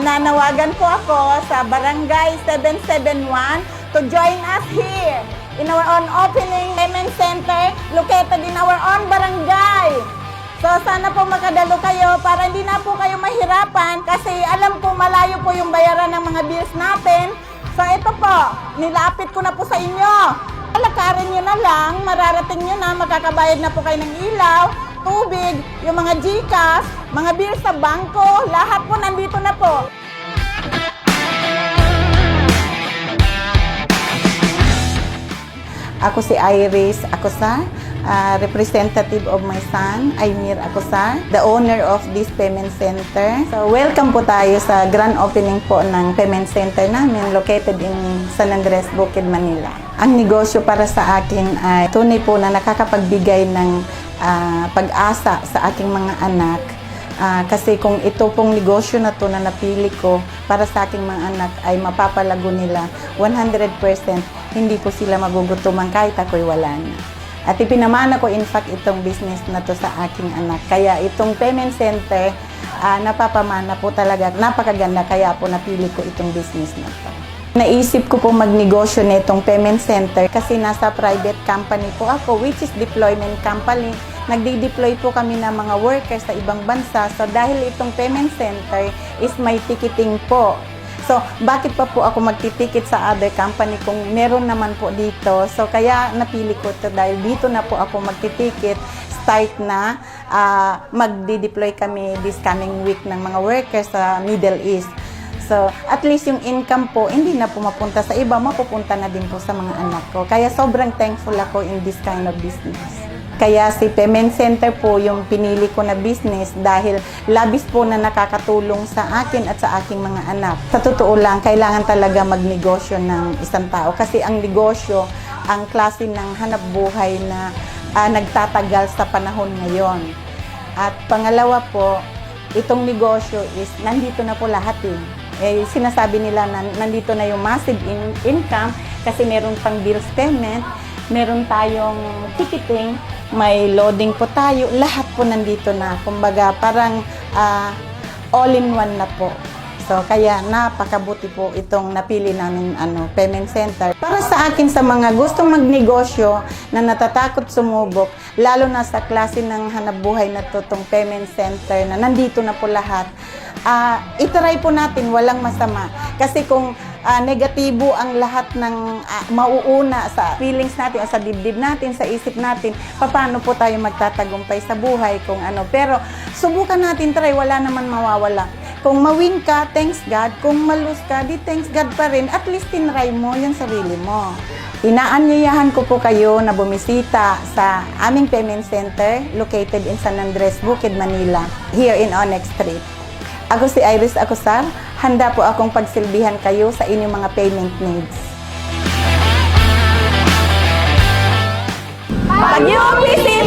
Nananawagan po ako sa Barangay 771 to join us here in our own opening payment center located in our own barangay. So sana po makadalo kayo para hindi na po kayo mahirapan kasi alam po malayo po yung bayaran ng mga bills natin. So ito po, nilapit ko na po sa inyo. Lakarin nyo na lang, mararating nyo na, makakabayad na po kayo ng ilaw, tubig, yung mga GCash, mga bills sa bangko, lahat po nandito na po. Ako si Iris Acosar, representative of my son, Aymir Acosar, the owner of this payment center. So welcome po tayo sa grand opening po ng payment center namin located in San Andres, Bukid, Manila. Ang negosyo para sa akin ay tunay po na nakakapagbigay ng pag-asa sa aking mga anak. Kasi kung ito pong negosyo na to na napili ko para sa aking mga anak ay mapapalago nila 100%, hindi po sila magugutuman kahit ako'y wala na. At ipinamana ko in fact itong business na to sa aking anak. Kaya itong payment center, napapamana po talaga, napakaganda kaya po napili ko itong business na to. Naisip ko po magnegosyo na itong payment center kasi nasa private company po ako, which is deployment company. Nagdi-deploy po kami ng mga workers sa ibang bansa. So dahil itong payment center is may ticketing po. So, bakit pa po ako magtitikit sa other company kung meron naman po dito? So, kaya napili ko ito dahil dito na po ako magtitikit. Start na, magdi-deploy kami this coming week ng mga workers sa Middle East. So, at least yung income po, hindi na po mapunta sa iba, mapupunta na din po sa mga anak ko. Kaya sobrang thankful ako in this kind of business. Kaya si payment center po yung pinili ko na business dahil labis po na nakakatulong sa akin at sa aking mga anak. Sa totoo lang, kailangan talaga magnegosyo ng isang tao kasi ang negosyo, ang klase ng hanap buhay na nagtatagal sa panahon ngayon. At pangalawa po, itong negosyo is nandito na po lahat sinasabi nila na nandito na yung massive income kasi meron pang bills payment, meron tayong ticketing, may loading po tayo, lahat po nandito na. Kumbaga, parang all-in-one na po. So, kaya napakabuti po itong napili namin payment center. Para sa akin, sa mga gustong magnegosyo na natatakot sumubok, lalo na sa klase ng hanapbuhay na itong payment center na nandito na po lahat, itry po natin, walang masama. Kasi kung negatibo ang lahat ng mauuna sa feelings natin o sa dibdib natin, sa isip natin, paano po tayo magtatagumpay sa buhay kung ano. Pero subukan natin, try, wala naman mawawala. Kung mawin ka, thanks God. Kung malus ka, di thanks God pa rin. At least tinry mo yung sarili mo. Inaanyayahan ko po kayo na bumisita sa aming payment center located in San Andres, Bukid, Manila, here in Onyx Street. Ako si Iris Acosar, handa po akong pagsilbihan kayo sa inyong mga payment needs. Pag-iumpisi